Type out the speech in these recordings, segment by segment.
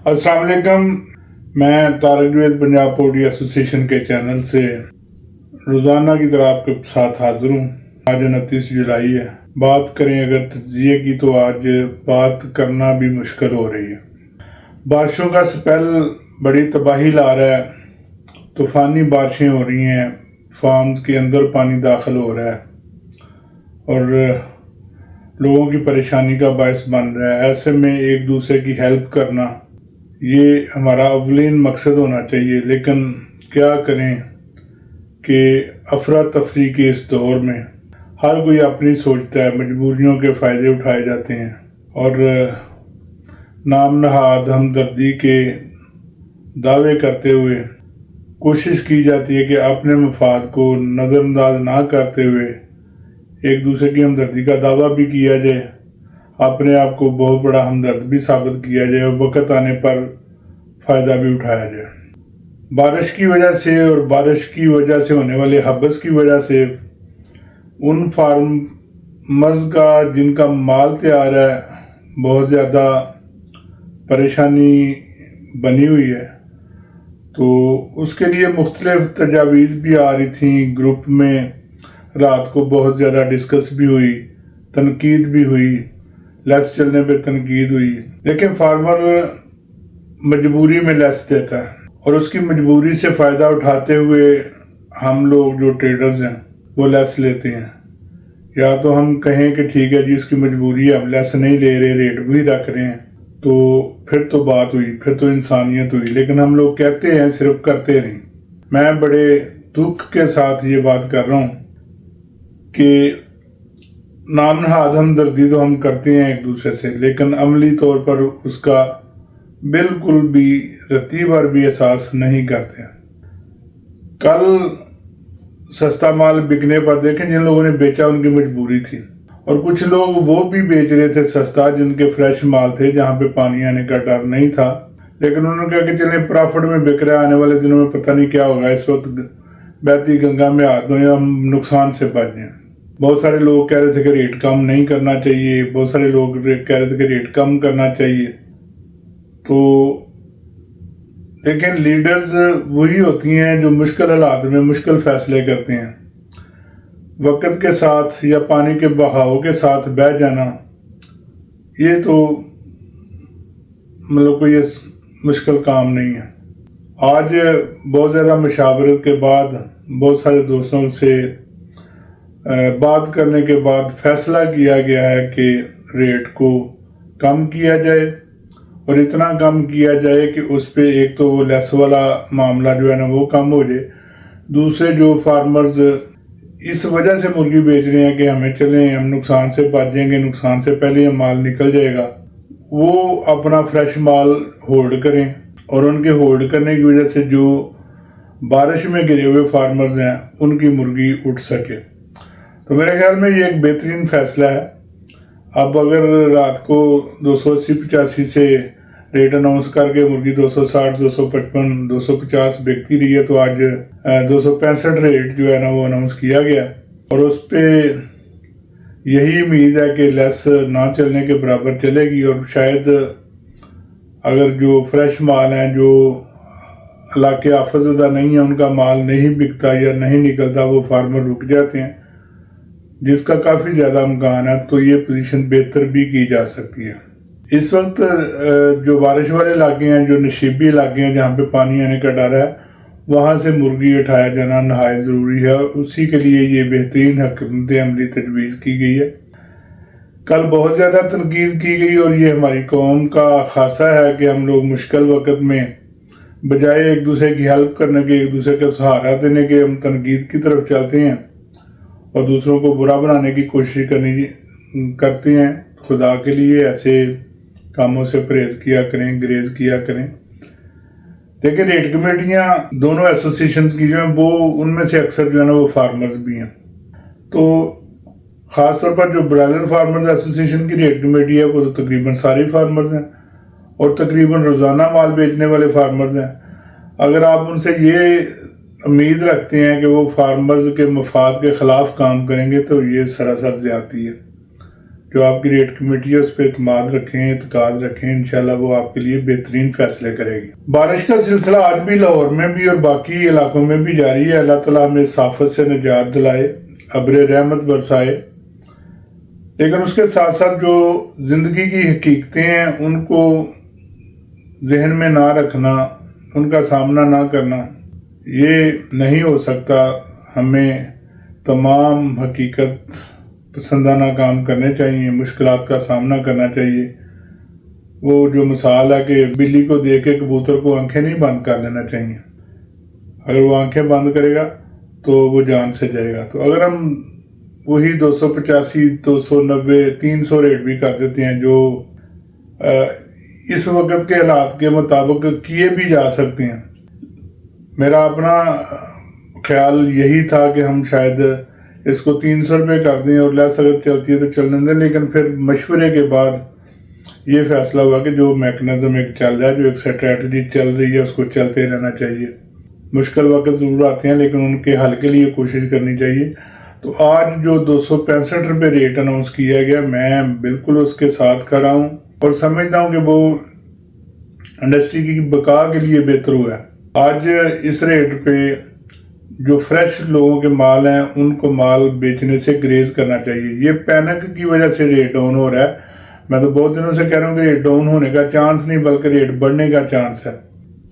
अस्सलाम वालेकुम। मैं तारक जवेद पंजाब पोल्ट्री एसोसिएशन के चैनल से रोज़ाना की तरह आपके साथ हाजिर हूँ। आज 29 जुलाई है। बात करें अगर तज्जिए की तो आज बात करना भी मुश्किल हो रही है। बारिशों का स्पेल बड़ी तबाही ला रहा है। तूफ़ानी बारिशें हो रही हैं, फार्म्स के अंदर पानी दाखिल हो रहा है और लोगों की परेशानी का बायस बन रहा है। ऐसे में एक दूसरे की हेल्प करना ये हमारा अवलीन मकसद होना चाहिए, लेकिन क्या करें कि अफरा तफरी के इस दौर में हर कोई अपनी सोचता है, मजबूरियों के फ़ायदे उठाए जाते हैं और नाम नहाद हमदर्दी के दावे करते हुए कोशिश की जाती है कि अपने मफाद को नज़रअंदाज ना करते हुए एक दूसरे की हमदर्दी का दावा भी किया जाए, अपने आप को बहुत बड़ा हमदर्द भी साबित किया जाए और वक़्त आने पर फ़ायदा भी उठाया जाए। बारिश की वजह से और बारिश की वजह से होने वाले हबस की वजह से उन फार्मर्स का जिनका माल तैयार है बहुत ज़्यादा परेशानी बनी हुई है, तो उसके लिए मुख्तलिफ तजावीज़ भी आ रही थी। ग्रुप में रात को बहुत ज़्यादा डिस्कस भी हुई, तनकीद भी हुई, लेस चलने पे तनकीद हुई। लेकिन फार्मर मजबूरी में लेस देता है और उसकी मजबूरी से फ़ायदा उठाते हुए हम लोग जो ट्रेडर्स हैं वो लेस लेते हैं। या तो हम कहें कि ठीक है जी, इसकी मजबूरी है, हम लेस नहीं ले रहे, रेट भी रख रहे हैं, तो फिर तो बात हुई, फिर तो इंसानियत हुई। लेकिन हम लोग कहते हैं, सिर्फ करते नहीं। मैं बड़े दुख के साथ ये बात कर रहा हूँ कि नाम नहाद हमदर्दी तो हम करते हैं एक दूसरे से, लेकिन अमली तौर पर उसका बिल्कुल भी रत्ती भर भी एहसास नहीं करते। कल सस्ता माल बिकने पर देखें, जिन लोगों ने बेचा उनकी मजबूरी थी, और कुछ लोग वो भी बेच रहे थे सस्ता जिनके फ्रेश माल थे, जहां पे पानी आने का डर नहीं था, लेकिन उन्होंने कहा कि चले प्रॉफिट में बिक रहा है, आने वाले दिनों में पता नहीं क्या होगा, इस वक्त बहती गंगा में हाथ धोएं, हम नुकसान से बच जाएं। बहुत सारे लोग कह रहे थे कि रेट कम नहीं करना चाहिए, बहुत सारे लोग कह रहे थे कि रेट कम करना चाहिए। तो देखें, लीडर्स वही होती हैं जो मुश्किल हालात में मुश्किल फैसले करते हैं। वक्त के साथ या पानी के बहाव के साथ बह जाना, ये तो मतलब कोई मुश्किल काम नहीं है। आज बहुत ज़्यादा मशावरत के बाद, बहुत सारे दोस्तों से बात करने के बाद फैसला किया गया है कि रेट को कम किया जाए, और इतना कम किया जाए कि उस पर एक तो वो लेस वाला मामला जो है ना वो कम हो जाए। दूसरे जो फार्मर्स इस वजह से मुर्गी बेच रहे हैं कि हमें चलें, हम नुकसान से बच जाएंगे, नुकसान से पहले ये माल निकल जाएगा, वो अपना फ्रेश माल होल्ड करें, और उनके होल्ड करने की वजह से जो बारिश में गिरे हुए फार्मर्स हैं उनकी मुर्गी उठ सके। तो मेरे ख्याल में ये एक बेहतरीन फैसला है। अब अगर रात को 280-85 से रेट अनाउंस करके मुर्गी 260, 255, 250 बिकती रही है, तो आज 265 रेट जो है ना वो अनाउंस किया गया, और उस पर यही उम्मीद है कि लेस ना चलने के बराबर चलेगी। और शायद अगर जो फ्रेश माल हैं, जो इलाके आफतज़दा नहीं है, उनका माल नहीं बिकता या नहीं निकलता, वो फार्मर रुक जाते हैं, जिसका काफ़ी ज़्यादा इम्कान है, तो ये पोजीशन बेहतर भी की जा सकती है। इस वक्त जो बारिश वाले इलाके हैं, जो नशीबी इलाके हैं जहाँ पे पानी आने का डर है, वहाँ से मुर्गी उठाया जाना नहायत ज़रूरी है। उसी के लिए ये बेहतरीन हकमत अमली तजवीज़ की गई है। कल बहुत ज़्यादा तनकीद की गई, और ये हमारी कौम का खासा है कि हम लोग मुश्किल वक़्त में बजाय एक दूसरे की हेल्प करने के, एक दूसरे का सहारा देने के, हम तनकीद की तरफ चलते हैं और दूसरों को बुरा बनाने की कोशिश करते हैं। खुदा के लिए ऐसे कामों से परहेज किया करें, ग्रेज किया करें। देखिए, रेट कमेटियाँ दोनों एसोसिएशंस की जो हैं, वो उनमें से अक्सर जो है ना वो फार्मर्स भी हैं। तो ख़ासतौर पर जो ब्रायलर फार्मर्स एसोसिएशन की रेट कमेटी है, वो तो तकरीबन सारे फार्मर्स हैं और तकरीबन रोज़ाना माल बेचने वाले फार्मर्स हैं। अगर आप उनसे ये उम्मीद रखते हैं कि वो फार्मर्स के मफाद के ख़िलाफ़ काम करेंगे, तो ये सरासर ज़्यादती है। جو آپ کی ریٹ کمیٹی ہے اس پہ اعتماد رکھیں، اعتقاد رکھیں، انشاءاللہ وہ آپ کے لیے بہترین فیصلے کرے گی۔ بارش کا سلسلہ آج بھی لاہور میں بھی اور باقی علاقوں میں بھی جاری ہے۔ اللہ تعالیٰ ہمیں صافت سے نجات دلائے، ابر رحمت برسائے، لیکن اس کے ساتھ ساتھ جو زندگی کی حقیقتیں ہیں ان کو ذہن میں نہ رکھنا، ان کا سامنا نہ کرنا، یہ نہیں ہو سکتا۔ ہمیں تمام حقیقت پسندانہ کام کرنے چاہیے، مشکلات کا سامنا کرنا چاہیے۔ وہ جو مثال ہے کہ بلی کو دیکھ کے کبوتر کو آنکھیں نہیں بند کر لینا چاہیے، اگر وہ آنکھیں بند کرے گا تو وہ جان سے جائے گا۔ تو اگر ہم وہی 285، 290، 300 ریٹ بھی کر دیتے ہیں جو اس وقت کے حالات کے مطابق کیے بھی جا سکتے ہیں، میرا اپنا خیال یہی تھا کہ ہم شاید اس کو 300 روپے کر دیں اور لیس اگر چلتی ہے تو چلنے دیں، لیکن پھر مشورے کے بعد یہ فیصلہ ہوا کہ جو میکنزم ایک چل رہا ہے، جو ایک اسٹریٹجی چل رہی ہے، اس کو چلتے رہنا چاہیے۔ مشکل وقت ضرور آتے ہیں لیکن ان کے حل کے لیے کوشش کرنی چاہیے۔ تو آج جو 265 روپے ریٹ اناؤنس کیا گیا، میں بالکل اس کے ساتھ کھڑا ہوں اور سمجھتا ہوں کہ وہ انڈسٹری کی بقا کے لیے بہتر ہوا ہے۔ آج اس ریٹ پہ جو فریش لوگوں کے مال ہیں ان کو مال بیچنے سے گریز کرنا چاہیے۔ یہ پینک کی وجہ سے ریٹ ڈاؤن ہو رہا ہے، میں تو بہت دنوں سے کہہ رہا ہوں کہ ریٹ ڈاؤن ہونے کا چانس نہیں بلکہ ریٹ بڑھنے کا چانس ہے۔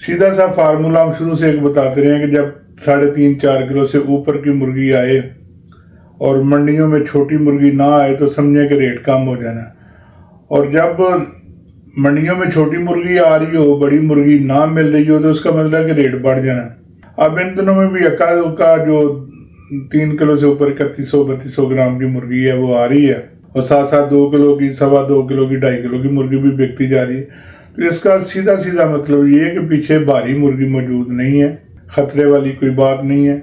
سیدھا سا فارمولا ہم شروع سے ایک بتاتے رہے ہیں کہ جب 3.5-4 کلو سے اوپر کی مرغی آئے اور منڈیوں میں چھوٹی مرغی نہ آئے تو سمجھیں کہ ریٹ کم ہو جانا، اور جب منڈیوں میں چھوٹی مرغی آ رہی ہو، بڑی مرغی نہ مل رہی ہو تو اس کا مطلب ہے کہ ریٹ بڑھ جانا۔ اب ان دنوں میں بھی اکا دکا جو 3 کلو سے اوپر 3100-3200 گرام کی مرغی ہے وہ آ رہی ہے، اور ساتھ ساتھ 2 کلو کی، 2.25 کلو کی، 2.5 کلو کی مرغی بھی بکتی جا رہی ہے۔ تو اس کا سیدھا مطلب یہ ہے کہ پیچھے بھاری مرغی موجود نہیں ہے، خطرے والی کوئی بات نہیں ہے۔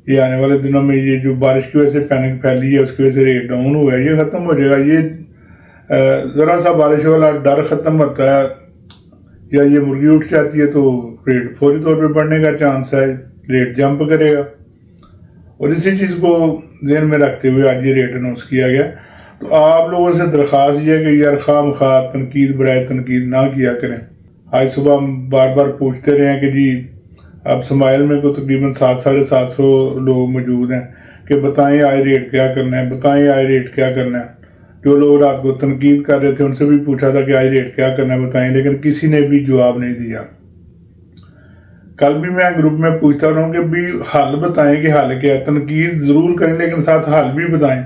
یہ آنے والے دنوں میں یہ جو بارش کی وجہ سے پینک پھیلی ہے اس کی وجہ سے ریٹ ڈاؤن ہوا ہے، یہ ختم ہو جائے گا۔ یہ ذرا سا بارش والا ڈر ختم ہوتا ہے یا یہ مرغی اٹھ جاتی ہے تو ریٹ فوری طور پہ بڑھنے کا چانس ہے، ریٹ جمپ کرے گا، اور اسی چیز کو ذہن میں رکھتے ہوئے آج یہ ریٹ اناؤنس کیا گیا۔ تو آپ لوگوں سے درخواست یہ ہے کہ یار خواہ مخواہ تنقید برائے تنقید نہ کیا کریں۔ آج صبح ہم بار بار پوچھتے رہے ہیں کہ جی اب سمائل میں کو تقریباً 700-750 لوگ موجود ہیں کہ بتائیں آئے ریٹ کیا کرنا ہے، بتائیں آئے ریٹ کیا کرنا ہے۔ جو لوگ رات کو تنقید کر رہے تھے ان سے بھی پوچھا تھا کہ آئے ریٹ کیا کرنا ہے بتائیں، لیکن کسی نے بھی جواب نہیں دیا۔ کل بھی میں گروپ میں پوچھتا رہا ہوں کہ بھی حل بتائیں کہ حل کیا ہے، تنقید ضرور کریں لیکن ساتھ حل بھی بتائیں،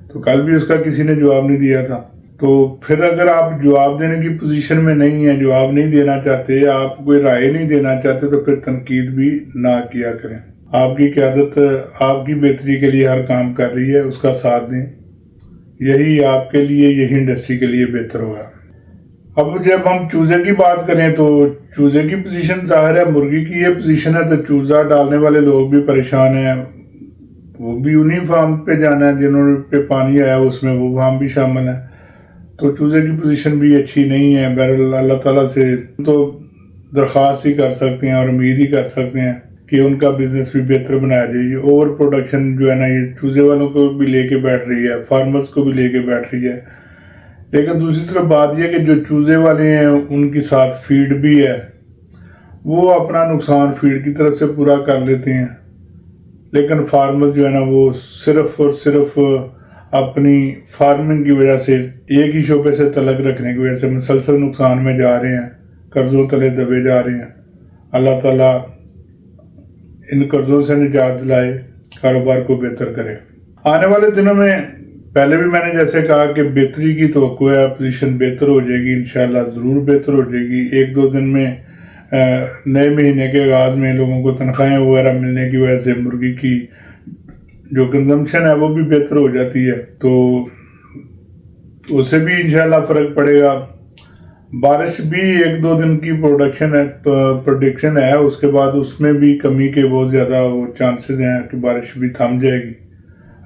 تو کل بھی اس کا کسی نے جواب نہیں دیا تھا۔ تو پھر اگر آپ جواب دینے کی پوزیشن میں نہیں ہیں، جواب نہیں دینا چاہتے، آپ کوئی رائے نہیں دینا چاہتے، تو پھر تنقید بھی نہ کیا کریں۔ آپ کی قیادت آپ کی بہتری کے لیے ہر کام کر رہی ہے، اس کا ساتھ دیں، یہی آپ کے لیے، یہی انڈسٹری کے لیے بہتر ہوگا۔ اب جب ہم چوزے کی بات کریں تو چوزے کی پوزیشن ظاہر ہے، مرغی کی یہ پوزیشن ہے تو چوزہ ڈالنے والے لوگ بھی پریشان ہیں، وہ بھی انہی فارم پہ جانا ہے جنہوں پہ پانی آیا اس میں وہ فارم بھی شامل ہیں، تو چوزے کی پوزیشن بھی اچھی نہیں ہے۔ بہرحال اللہ تعالیٰ سے تو درخواست ہی کر سکتے ہیں اور امید ہی کر سکتے ہیں کہ ان کا بزنس بھی بہتر بنایا جائے۔ یہ اوور پروڈکشن جو ہے نا، یہ چوزے والوں کو بھی لے کے بیٹھ رہی ہے، فارمرز کو بھی لے کے بیٹھ رہی ہے۔ لیکن دوسری طرف بات یہ کہ جو چوزے والے ہیں ان کی ساتھ فیڈ بھی ہے، وہ اپنا نقصان فیڈ کی طرف سے پورا کر لیتے ہیں، لیکن فارمرز جو ہے نا وہ صرف اور صرف اپنی فارمنگ کی وجہ سے، ایک ہی شعبے سے تعلق رکھنے کی وجہ سے مسلسل نقصان میں جا رہے ہیں، قرضوں تلے دبے جا رہے ہیں۔ اللہ تعالیٰ ان قرضوں سے نجات دلائے، کاروبار کو بہتر کرے۔ آنے والے دنوں میں پہلے بھی میں نے جیسے کہا کہ بہتری کی توقع ہے، پوزیشن بہتر ہو جائے گی، انشاءاللہ ضرور بہتر ہو جائے گی۔ 1-2 دن میں نئے مہینے کے آغاز میں لوگوں کو تنخواہیں وغیرہ ملنے کی وجہ سے مرغی کی جو کنزمپشن ہے وہ بھی بہتر ہو جاتی ہے، تو اس سے بھی انشاءاللہ فرق پڑے گا۔ بارش بھی 1-2 دن کی پروڈکشن ہے، اس کے بعد اس میں بھی کمی کے بہت زیادہ وہ چانسز ہیں کہ بارش بھی تھم جائے گی،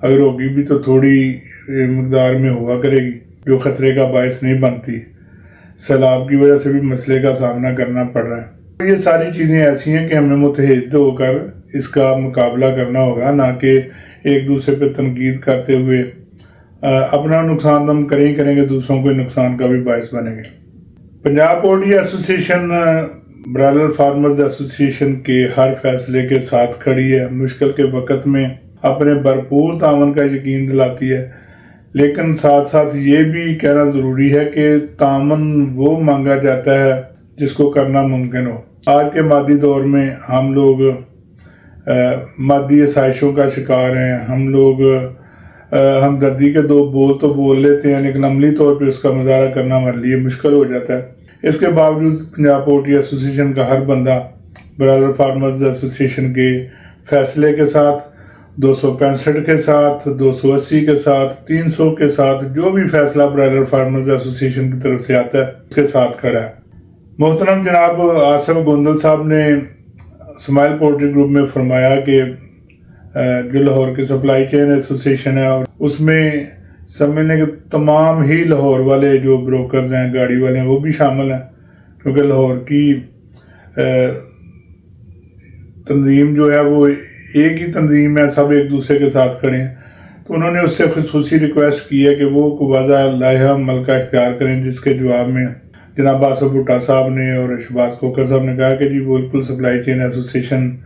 اگر ہوگی بھی تو تھوڑی مقدار میں ہوا کرے گی جو خطرے کا باعث نہیں بنتی۔ سیلاب کی وجہ سے بھی مسئلے کا سامنا کرنا پڑ رہا ہے۔ یہ ساری چیزیں ایسی ہیں کہ ہمیں متحد ہو کر اس کا مقابلہ کرنا ہوگا، نہ کہ ایک دوسرے پہ تنقید کرتے ہوئے अपना नुकसान हम करेंगे, दूसरों को नुकसान का भी बायस बनेंगे। Punjab poultry association broiler farmers association के हर फैसले के साथ खड़ी है। मुश्किल के वक्त में अपने भरपूर तावन का यकीन दिलाती है, लेकिन साथ साथ ये भी कहना ज़रूरी है कि तावन वो मांगा जाता है जिसको करना मुमकिन हो। आज के मादी दौर में हम लोग मादी आसाइशों का शिकार हैं। हम लोग हमदर्दी के दो बोल तो बोल लेते हैं, लेकिन अमली तौर पे उसका मुजाहरा करना हमारे लिए मुश्किल हो जाता है। इसके बावजूद पंजाब पोल्ट्री एसोसिएशन का हर बंदा ब्रायलर फार्मर्स एसोसिएशन के फैसले के साथ, 265 के साथ, 280 के साथ, 300 के साथ, जो भी फैसला ब्रायलर फार्मर्स एसोसिएशन की तरफ से आता है उसके साथ खड़ा है। मोहतरम जनाब आसिफ गोंदल साहब ने स्माइल पोल्ट्री ग्रुप में फरमाया कि जो लाहौर की सप्लाई चेन एसोसिएशन है और उसमें समझने के तमाम ही लाहौर वाले जो ब्रोकर्स हैं, गाड़ी वाले हैं, वो भी शामिल हैं, क्योंकि लाहौर की तंजीम जो है वो एक ही तंजीम है, सब एक दूसरे के साथ खड़े हैं। तो उन्होंने उससे खुसूसी रिक्वेस्ट की है कि वो वाज़ह लाइहा अमल का इख्तियार करें, जिसके जवाब में जनाब आसिफ भुट्टा साहब ने और शहबाज खोखर साहब ने कहा कि जी बिल्कुल सप्लाई चेन एसोसिएशन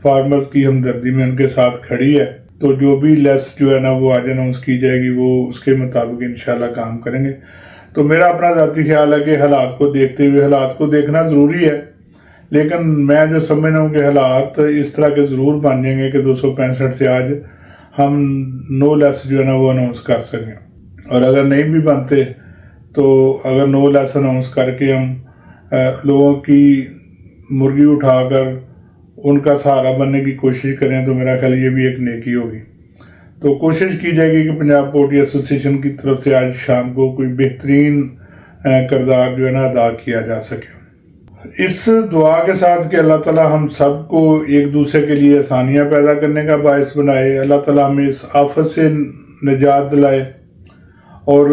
फार्मर्स की हमदर्दी में उनके साथ खड़ी है, तो जो भी लेस जो है ना वो आज अनाउंस की जाएगी, वो उसके मुताबिक इंशाल्लाह काम करेंगे। तो मेरा अपना ज़ाती ख्याल है कि हालात को देखते हुए, हालात को देखना ज़रूरी है, लेकिन मैं जो समझ रहा हूँ कि हालात इस तरह के ज़रूर बन जाएंगे कि 265 से आज हम नो लेस जो है ना वो अनाउंस कर सकें। और अगर नहीं भी बनते तो अगर नो लेस अनाउंस करके हम लोगों की मुर्गी उठाकर उनका सहारा बनने की कोशिश करें तो मेरा ख्याल ये भी एक नेकी होगी। तो कोशिश की जाएगी कि पंजाब पोल्ट्री एसोसिएशन की तरफ से आज शाम को कोई बेहतरीन किरदार जो है ना अदा किया जा सके। इस दुआ के साथ कि अल्लाह ताला हम सब को एक दूसरे के लिए आसानियाँ पैदा करने का बायस बनाए, अल्लाह ताला हमें इस आफत से निजात दिलाए और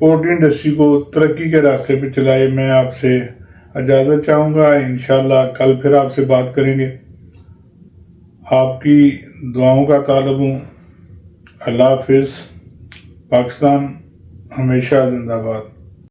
पोल्ट्री इंडस्ट्री को तरक्की के रास्ते पे चलाए। मैं आपसे इजाज़त चाहूँगा, इंशाल्लाह कल फिर आपसे बात करेंगे। आपकी दुआओं का तालब हूँ। अल्लाह हाफिज़। पाकिस्तान हमेशा जिंदाबाद।